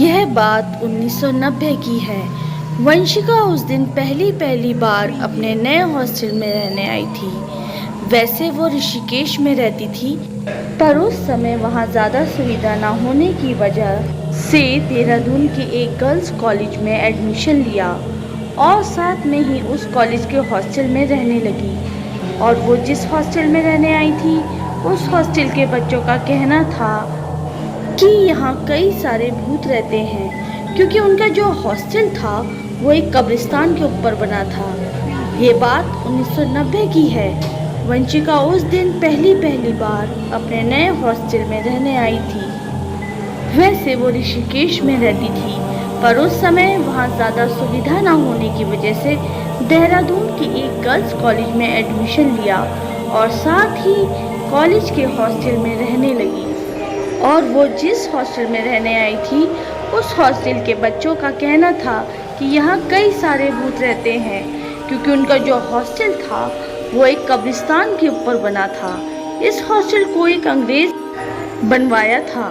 यह बात 1990 की है। वंशिका उस दिन पहली बार अपने नए हॉस्टल में रहने आई थी। वैसे वो ऋषिकेश में रहती थी, पर उस समय वहाँ ज़्यादा सुविधा न होने की वजह से देहरादून के एक गर्ल्स कॉलेज में एडमिशन लिया और साथ में ही उस कॉलेज के हॉस्टल में रहने लगी। और वो जिस हॉस्टल में रहने आई थी, उस हॉस्टल के बच्चों का कहना था कि यहाँ कई सारे भूत रहते हैं, क्योंकि उनका जो हॉस्टल था वो एक कब्रिस्तान के ऊपर बना था। ये बात 1990 की है। वंशिका उस दिन पहली बार अपने नए हॉस्टल में रहने आई थी। वैसे वो ऋषिकेश में रहती थी, पर उस समय वहाँ ज़्यादा सुविधा ना होने की वजह से देहरादून के एक गर्ल्स कॉलेज में एडमिशन लिया और साथ ही कॉलेज के हॉस्टल में रहने लगी। और वो जिस हॉस्टल में रहने आई थी, उस हॉस्टल के बच्चों का कहना था कि यहाँ कई सारे भूत रहते हैं, क्योंकि उनका जो हॉस्टल था वो एक कब्रिस्तान के ऊपर बना था। इस हॉस्टल को एक अंग्रेज बनवाया था।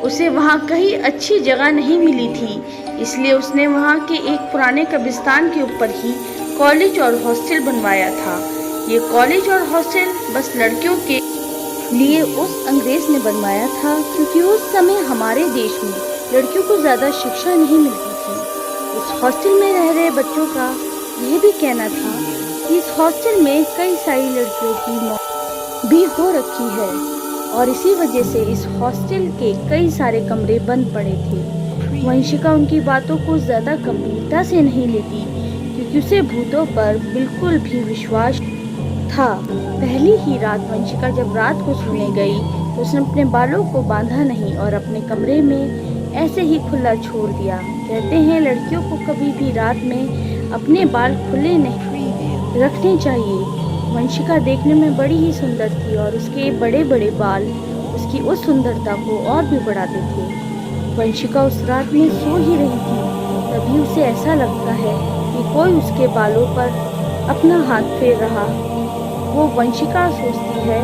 उसे वहाँ कहीं अच्छी जगह नहीं मिली थी, इसलिए उसने वहाँ के एक पुराने कब्रिस्तान के ऊपर ही कॉलेज और हॉस्टल बनवाया था। ये कॉलेज और हॉस्टल बस लड़कियों के लिए उस अंग्रेज ने बनवाया था, क्योंकि उस समय हमारे देश में लड़कियों को ज़्यादा शिक्षा नहीं मिलती थी। उस हॉस्टल में रह रहे बच्चों का यह भी कहना था कि इस हॉस्टल में कई सारी लड़कियों की मौत भी हो रखी है और इसी वजह से इस हॉस्टल के कई सारे कमरे बंद पड़े थे। वंशिका उनकी बातों को ज़्यादा गंभीरता से नहीं लेती, क्योंकि उसे भूतों पर बिल्कुल भी विश्वास था। पहली ही रात वंशिका जब रात को सोने गई तो उसने अपने बालों को बांधा नहीं और अपने कमरे में ऐसे ही खुला छोड़ दिया। कहते हैं लड़कियों को कभी भी रात में अपने बाल खुले नहीं रखने चाहिए। वंशिका देखने में बड़ी ही सुंदर थी और उसके बड़े बड़े बाल उसकी उस सुंदरता को और भी बढ़ाते थे। वंशिका उस रात में सो ही रही थी, तभी उसे ऐसा लगता है कि कोई उसके बालों पर अपना हाथ फेर रहा। वो वंशिका सोचती है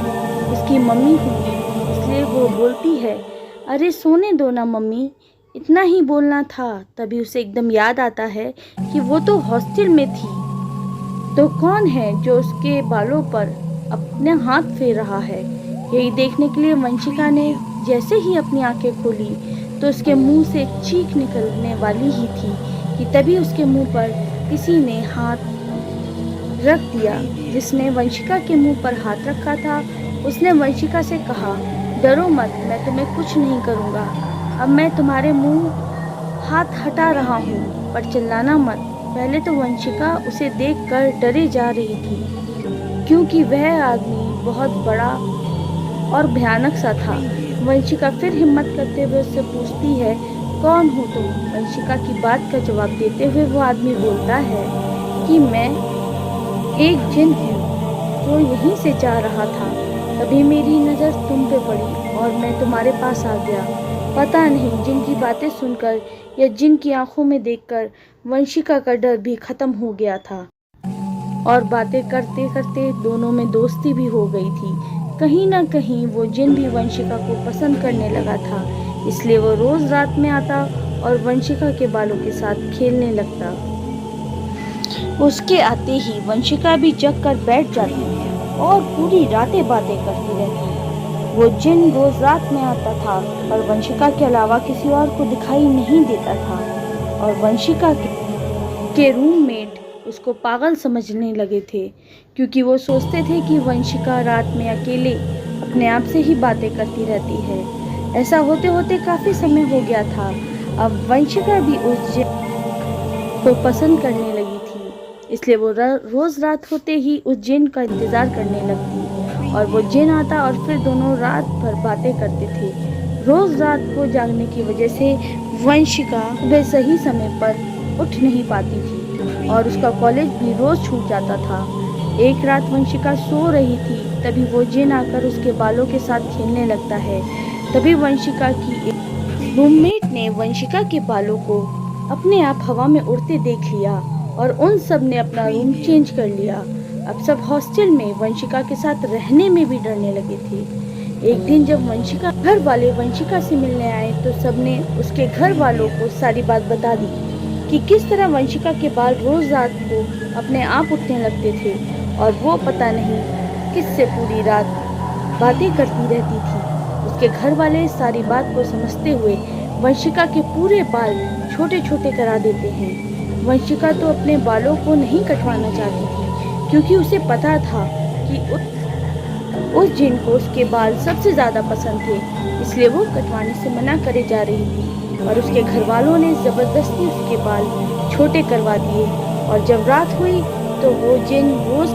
उसकी मम्मी होगी, इसलिए वो बोलती है, अरे सोने दो ना मम्मी, इतना ही बोलना था। तभी उसे एकदम याद आता है कि वो तो हॉस्टल में थी, तो कौन है जो उसके बालों पर अपने हाथ फेर रहा है। यही देखने के लिए वंशिका ने जैसे ही अपनी आंखें खोली तो उसके मुंह से चीख निकलने वाली ही थी कि तभी उसके मुंह पर किसी ने हाथ रख दिया। जिसने वंशिका के मुंह पर हाथ रखा था उसने वंशिका से कहा, डरो मत, मैं तुम्हें कुछ नहीं करूँगा। अब मैं तुम्हारे मुंह हाथ हटा रहा हूँ, पर चिल्लाना मत। पहले तो वंशिका उसे देखकर डरे जा रही थी, क्योंकि वह आदमी बहुत बड़ा और भयानक सा था। वंशिका फिर हिम्मत करते हुए उससे पूछती है, कौन हो तुम? वंशिका की बात का जवाब देते हुए वो आदमी बोलता है कि मैं एक जिन हूँ जो यहीं से जा रहा था। तभी मेरी नज़र तुम पे पड़ी और मैं तुम्हारे पास आ गया। पता नहीं जिन की बातें सुनकर या जिन की आंखों में देखकर वंशिका का डर भी खत्म हो गया था और बातें करते करते दोनों में दोस्ती भी हो गई थी। कहीं ना कहीं वो जिन भी वंशिका को पसंद करने लगा था, इसलिए वो रोज रात में आता और वंशिका के बालों के साथ खेलने लगता। उसके आते ही वंशिका भी जग कर बैठ जाती और पूरी रातें बातें करती रहती। वो जिन रोज रात में आता था, पर वंशिका के अलावा किसी और को दिखाई नहीं देता था और वंशिका के रूममेट उसको पागल समझने लगे थे, क्योंकि वो सोचते थे कि वंशिका रात में अकेले अपने आप से ही बातें करती रहती है। ऐसा होते होते काफ़ी समय हो गया था। अब वंशिका भी उस जिन को पसंद करने लगी थी, इसलिए वो रोज़ रात होते ही उस जिन का इंतज़ार करने लगती और वो जिन आता और फिर दोनों रात भर बातें करते थे। रोज़ रात को जागने की वजह से वंशिका वह सही समय पर उठ नहीं पाती थी और उसका कॉलेज भी रोज़ छूट जाता था। एक रात वंशिका सो रही थी, तभी वो जिन आकर उसके बालों के साथ खेलने लगता है। तभी वंशिका की एक रूममेट ने वंशिका के बालों को अपने आप हवा में उड़ते देख लिया और उन सब ने अपना रूम चेंज कर लिया। अब सब हॉस्टल में वंशिका के साथ रहने में भी डरने लगे थे, एक दिन जब वंशिका घर वाले वंशिका से मिलने आए तो सबने उसके घर वालों को सारी बात बता दी कि किस तरह वंशिका के बाल रोज रात को अपने आप उठने लगते थे और वो पता नहीं किससे पूरी रात बातें करती रहती थी। उसके घर वाले सारी बात को समझते हुए वंशिका के पूरे बाल छोटे छोटे करा देते हैं। वंशिका तो अपने बालों को नहीं कटवाना चाहती थी क्योंकि उसे पता था कि उस जिन को उसके बाल सबसे ज़्यादा पसंद थे, इसलिए वो कटवाने से मना करे जा रही थी और उसके घर वालों ने ज़बरदस्ती उसके बाल छोटे करवा दिए। और जब रात हुई तो वो जिन रोज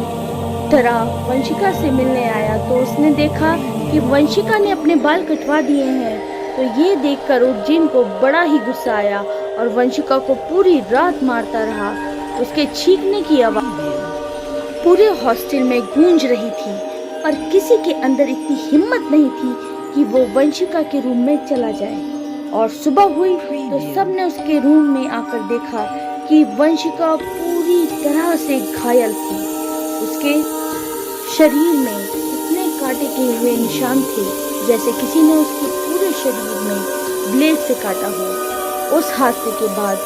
तरह वंशिका से मिलने आया तो उसने देखा कि वंशिका ने अपने बाल कटवा दिए हैं। तो ये देखकर उस जिन को बड़ा ही गुस्सा आया और वंशिका को पूरी रात मारता रहा। उसके चीखने की आवाज़ पूरे हॉस्टल में गूंज रही थी और किसी के अंदर इतनी हिम्मत नहीं थी कि वो वंशिका के रूम में चला जाए। और सुबह हुई तो सबने उसके रूम में आकर देखा कि वंशिका पूरी तरह से घायल थी। उसके शरीर में इतने काटे के हुए निशान थे जैसे किसी ने उसके पूरे शरीर में ब्लेड से काटा हो। उस हादसे के बाद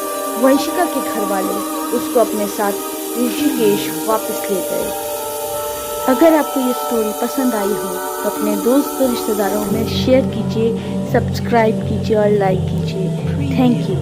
वंशिका के घर वाले उसको अपने साथ ऋषिकेश वापस ले गए। अगर आपको ये स्टोरी पसंद आई हो तो अपने दोस्तों रिश्तेदारों में शेयर कीजिए, सब्सक्राइब कीजिए और लाइक कीजिए। Thank you.